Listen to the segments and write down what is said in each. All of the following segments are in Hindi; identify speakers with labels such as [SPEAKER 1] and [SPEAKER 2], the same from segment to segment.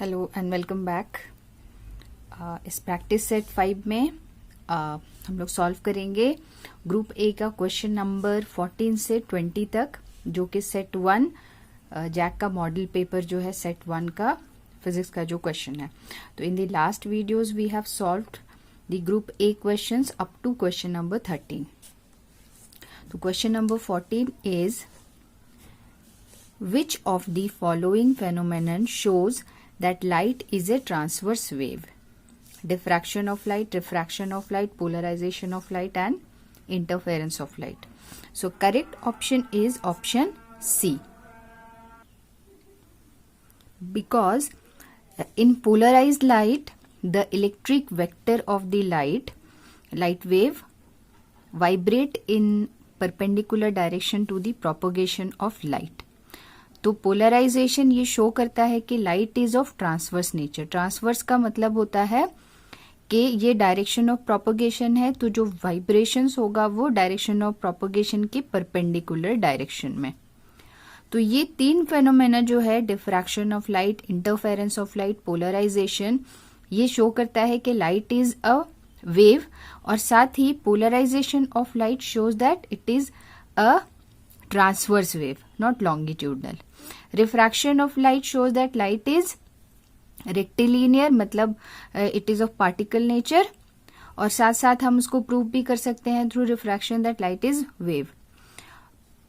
[SPEAKER 1] Hello and welcome back. इस प्रैक्टिस सेट 5 में हम लोग सॉल्व करेंगे ग्रुप ए का क्वेश्चन नंबर 14 से 20 तक, जो कि सेट 1 जैक का मॉडल पेपर जो है सेट 1 का फिजिक्स का जो क्वेश्चन है। तो in the last videos we have solved the group A questions up to question number 13। तो question number 14 is which of the following phenomenon shows that light is a transverse wave? Diffraction of light, refraction of light, polarization of light and interference of light. So correct option is option C. Because in polarized light, the electric vector of the light wave vibrate in perpendicular direction to the propagation of light. तो पोलराइजेशन ये शो करता है कि light is of transverse nature. Transverse का मतलब होता है कि ये डायरेक्शन ऑफ प्रोपगेशन है, तो जो वाइब्रेशंस होगा वो डायरेक्शन ऑफ प्रोपगेशन के परपेंडिकुलर डायरेक्शन में। तो ये तीन फेनोमेना जो है, diffraction of light, interference of light, polarisation, ये शो करता है कि लाइट इज अ वेव, और साथ ही polarisation of light shows that it is a transverse wave, not longitudinal. Refraction of light shows that light is rectilinear, मतलब it is of particle nature, और साथ साथ हम उसको प्रूव भी कर सकते हैं through refraction that light is wave.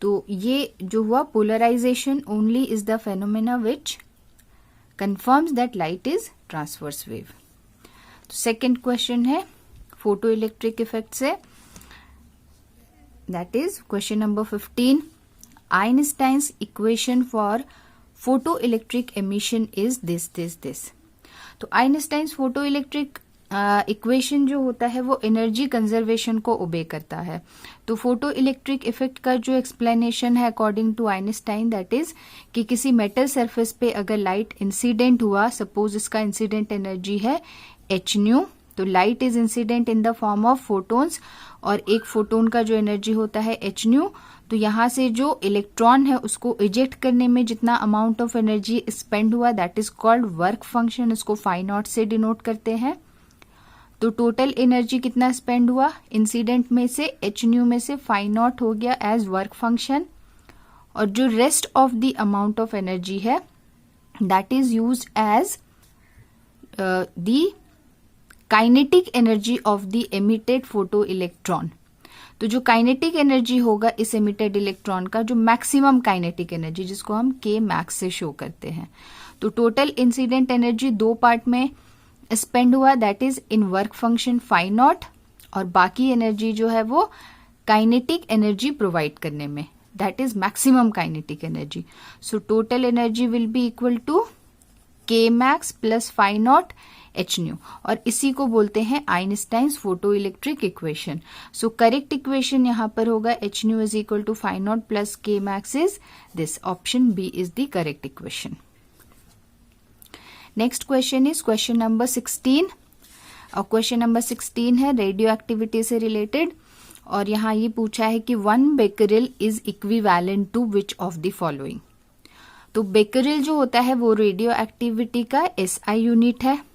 [SPEAKER 1] तो ये जो हुआ polarisation only is the phenomena which confirms that light is transverse wave. तो सेकेंड क्वेश्चन है फोटो इलेक्ट्रिक इफेक्ट से, that is question number 15. Einstein's equation for photoelectric emission is this. तो आइंस्टाइंस फोटो इलेक्ट्रिक इक्वेशन जो होता है वो एनर्जी कंजर्वेशन को ओबे करता है। तो फोटो इलेक्ट्रिक इफेक्ट का जो एक्सप्लेनेशन है according to Einstein, that is कि किसी मेटल सरफेस पे अगर लाइट इंसिडेंट हुआ, सपोज इसका इंसिडेंट एनर्जी है एच न्यू, तो light is incident in the form of photons, और एक फोटोन का जो एनर्जी होता है एच न्यू। तो यहां से जो इलेक्ट्रॉन है उसको इजेक्ट करने में जितना अमाउंट ऑफ एनर्जी स्पेंड हुआ, that is called work function, इसको फाई नॉट से डिनोट करते हैं। तो टोटल एनर्जी कितना स्पेंड हुआ, इंसिडेंट में से एच न्यू में से फाई नॉट हो गया एज वर्क फंक्शन, और जो rest of the amount of energy है that is used as the kinetic energy of the emitted photoelectron. तो जो काइनेटिक एनर्जी होगा इस एमिटेड इलेक्ट्रॉन का, जो मैक्सिमम काइनेटिक एनर्जी, जिसको हम के मैक्स से शो करते हैं। तो टोटल इंसिडेंट एनर्जी दो पार्ट में स्पेंड हुआ, that is in work function phi naught, और बाकी एनर्जी जो है वो काइनेटिक एनर्जी प्रोवाइड करने में, that is maximum kinetic energy. So total energy will be equal to K max plus phi naught H nu, और इसी को बोलते हैं Einstein's photoelectric equation. So correct equation यहां पर होगा H nu is equal to phi naught plus K max is this, option B is the correct equation. Next question is question number 16, और क्वेश्चन नंबर 16 है रेडियो एक्टिविटी से रिलेटेड, और यहां ये पूछा है कि 1 becquerel is equivalent to which of the following. तो बेकरेल जो होता है वो रेडियो एक्टिविटी का एसआई यूनिट है।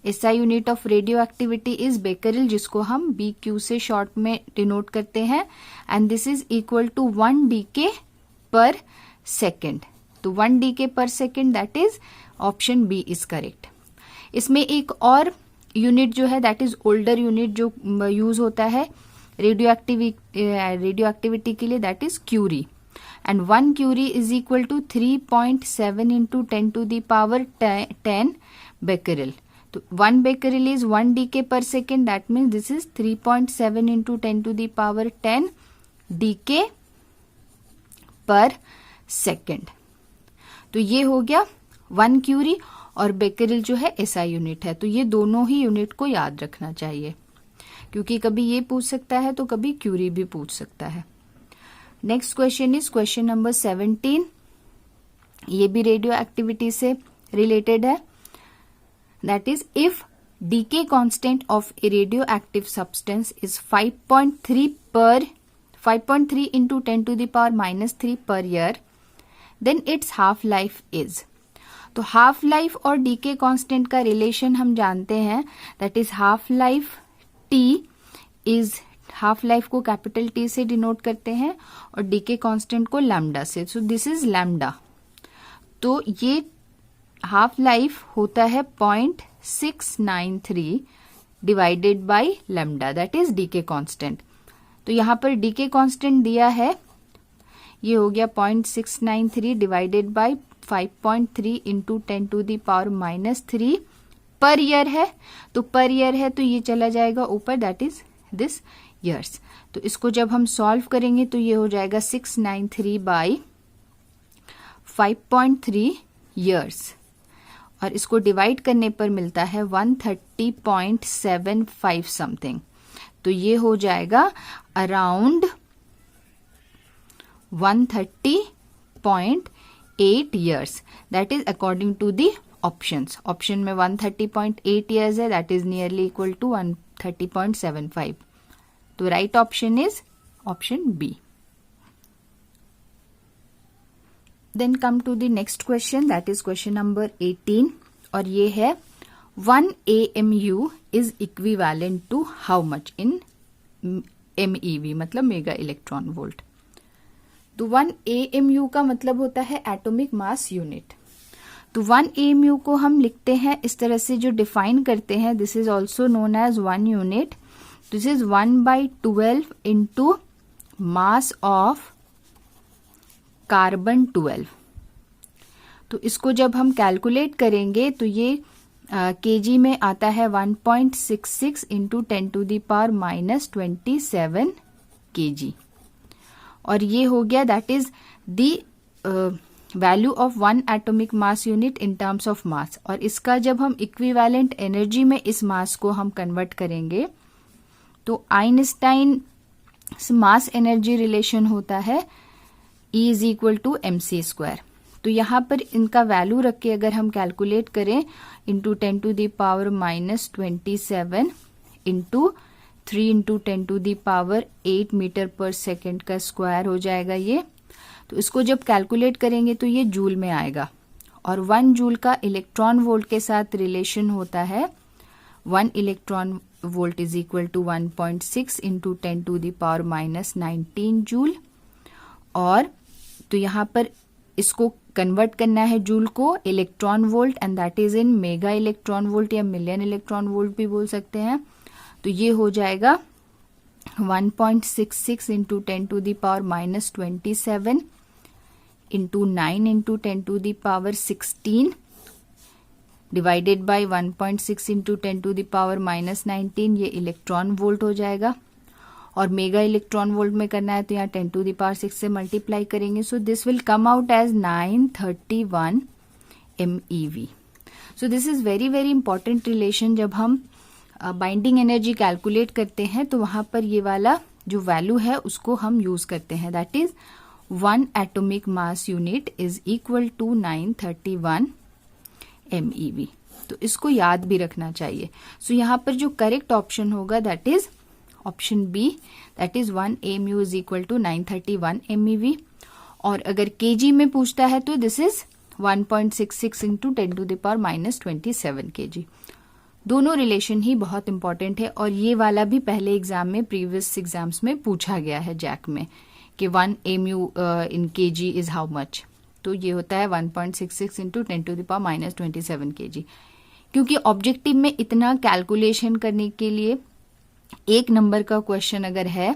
[SPEAKER 1] SI unit of radioactivity is becquerel, जिसको हम BQ से शॉर्ट में डिनोट करते हैं, and this is equal to 1 DK per second. तो 1 DK per second, that is option B is correct. इसमें एक और यूनिट जो है दैट इज ओल्डर यूनिट जो यूज होता है रेडियो एक्टिविटी के लिए, that is curie, and 1 curie is equal to 3.7 into 10 to the power 10 becquerel. तो 1 becquerel is 1 DK per second, that means this is 3.7 into 10 to the power 10 DK per second। तो ये हो गया 1 क्यूरी, और बेकरेल जो है SI यूनिट है। तो ये दोनों ही यूनिट को याद रखना चाहिए, क्योंकि कभी ये पूछ सकता है तो कभी क्यूरी भी पूछ सकता है। Next question is question number 17, ये भी रेडियो एक्टिविटी से रिलेटेड है। That is, if decay constant of a radioactive substance is 5.3 into 10 to the power minus 3 per year, then its half life is। तो हाफ लाइफ और डीके कांस्टेंट का रिलेशन हम जानते हैं, that is half life T is, half life को कैपिटल टी से डिनोट करते हैं और डीके कांस्टेंट को लैम्डा से, सो दिस इज लैम्डा। तो ये हाफ लाइफ होता है 0.693 divided by lambda, that is decay constant. तो यहां पर डीके कांस्टेंट दिया है, ये हो गया 0.693 divided by 5.3 into 10⁻³ per year है, तो पर ईयर है तो ये चला जाएगा ऊपर, दैट इज दिस ईयर्स। तो इसको जब हम सॉल्व करेंगे तो ये हो जाएगा 693 बाय 5.3 ईयर्स, और इसको डिवाइड करने पर मिलता है 130.75 समथिंग। तो ये हो जाएगा around 130.8 years, that is according to the options. Option में 130.8 ईयर्स है, that is nearly equal to 130.75। तो right option is option B. Then come to the next question, that is question number 18, और ये है 1 AMU is equivalent to how much in MEV, मतलब मेगा इलेक्ट्रॉन वोल्ट। तो 1 AMU का मतलब होता है एटॉमिक मास यूनिट। तो 1 AMU को हम लिखते हैं इस तरह से, जो डिफाइन करते हैं, this is also known as 1 unit. This is 1/12 into mass of carbon 12। तो इसको जब हम कैलकुलेट करेंगे तो ये केजी में आता है 1.66 इंटू 10⁻⁻27 kg, और ये हो गया that is the value of 1 atomic mass unit in terms of mass. और इसका जब हम इक्विवेलेंट एनर्जी में इस मास को हम कन्वर्ट करेंगे तो आइंस्टाइन मास एनर्जी रिलेशन होता है E is equal to mc²। तो यहां पर इनका वैल्यू रख के अगर हम कैलकुलेट करें इंटू 10⁻⁻27 इंटू 3 इंटू 10⁻8 मीटर पर सेकेंड का स्क्वायर हो जाएगा ये। तो इसको जब कैलकुलेट करेंगे तो ये जूल में आएगा, और 1 जूल का इलेक्ट्रॉन वोल्ट के साथ रिलेशन होता है 1 electron volt is equal to 1.6 into 10⁻⁻19 joule. और तो यहां पर इसको कन्वर्ट करना है जूल को electron volt, and that is in mega electron volt या मिलियन इलेक्ट्रॉन वोल्ट भी बोल सकते हैं। तो ये हो जाएगा 1.66 into 10⁻⁻27 into 9 into 10⁻16 divided by 1.6 into 10⁻⁻19, ये इलेक्ट्रॉन वोल्ट हो जाएगा। और मेगा इलेक्ट्रॉन वोल्ट में करना है तो यहाँ 10⁶ से मल्टीप्लाई करेंगे, so this will come out as 931 MeV। So this is very very important relation. जब हम बाइंडिंग एनर्जी कैलकुलेट करते हैं तो वहां पर ये वाला जो वैल्यू है उसको हम यूज करते हैं, that is 1 atomic mass unit is equal to 931 MeV। तो इसको याद भी रखना चाहिए। सो यहाँ पर जो करेक्ट ऑप्शन होगा that is option B, that is 1 AMU is equal to 931 MeV। और अगर केजी में पूछता है तो दिस इज 1.66 इंटू 10⁻⁻27 kg। दोनों रिलेशन ही बहुत इंपॉर्टेंट है, और ये वाला भी पहले एग्जाम में, प्रीवियस एग्जाम्स में पूछा गया है जैक में कि 1 AMU in kg is how much. तो ये होता है 1.66 इंटू 10⁻⁻27 kg। क्योंकि ऑब्जेक्टिव में इतना कैलकुलेशन करने के लिए एक नंबर का क्वेश्चन अगर है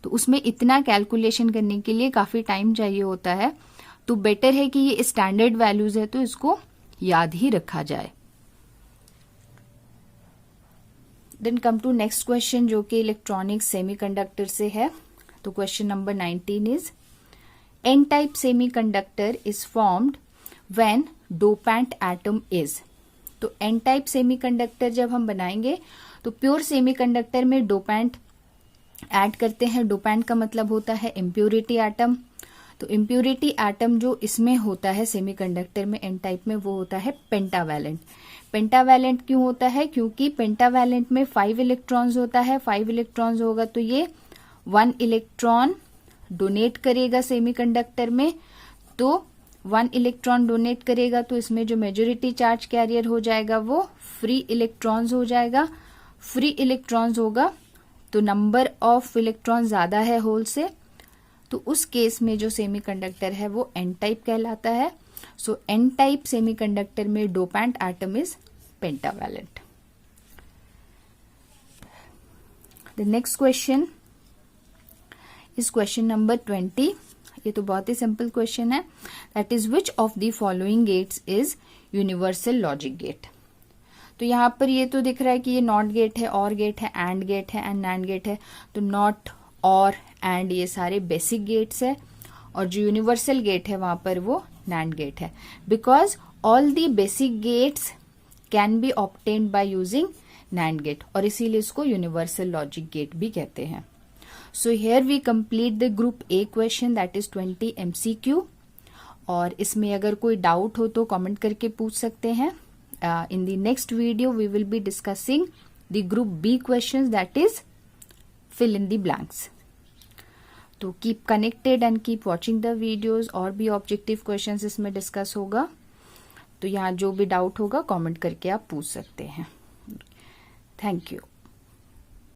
[SPEAKER 1] तो उसमें इतना कैलकुलेशन करने के लिए काफी टाइम चाहिए होता है, तो बेटर है कि ये स्टैंडर्ड वैल्यूज है तो इसको याद ही रखा जाए। Then come to next question जो कि इलेक्ट्रॉनिक सेमीकंडक्टर से है। तो question number 19 is N type semiconductor is formed when dopant atom is. तो एन टाइप सेमीकंडक्टर जब हम बनाएंगे तो प्योर सेमीकंडक्टर में डोपेंट ऐड करते हैं। डोपेंट का मतलब होता है इम्प्योरिटी एटम। तो इम्प्योरिटी एटम जो इसमें होता है सेमीकंडक्टर में एन टाइप में, वो होता है पेंटावैलेंट। पेंटावैलेंट क्यों होता है? क्योंकि पेंटावैलेंट में 5 इलेक्ट्रॉन्स होता है। 5 इलेक्ट्रॉन्स होगा तो ये 1 इलेक्ट्रॉन डोनेट करेगा सेमीकंडक्टर में, तो 1 इलेक्ट्रॉन डोनेट करेगा तो इसमें जो मेजॉरिटी चार्ज कैरियर हो जाएगा वो फ्री इलेक्ट्रॉन्स हो जाएगा। फ्री इलेक्ट्रॉन्स होगा तो नंबर ऑफ इलेक्ट्रॉन ज्यादा है होल से, तो उस केस में जो सेमीकंडक्टर है वो एन टाइप कहलाता है। सो एन टाइप सेमीकंडक्टर में dopant atom is pentavalent. The next question is question number 20। ये तो बहुत ही सिंपल क्वेश्चन है। That is which of the following gates is universal logic gate. तो यहाँ पर ये तो दिख रहा है कि ये नॉट गेट है, और गेट है, एंड गेट है, एंड नैंड गेट है। तो नॉट, और, एंड ये सारे बेसिक गेट्स है, और जो यूनिवर्सल गेट है वहां पर वो नैंड गेट है। Because all the basic gates can be obtained by using NAND gate, और इसीलिए इसको यूनिवर्सल लॉजिक गेट भी कहते हैं। So here we complete the group A question that is 20 MCQ। और इसमें अगर कोई डाउट हो तो कमेंट करके पूछ सकते हैं। In the next video we will be discussing the group B questions, that is fill in the blanks. तो keep connected and keep watching the videos। और भी objective questions इसमें discuss होगा, तो यहाँ जो भी डाउट होगा कमेंट करके आप पूछ सकते हैं। Thank you.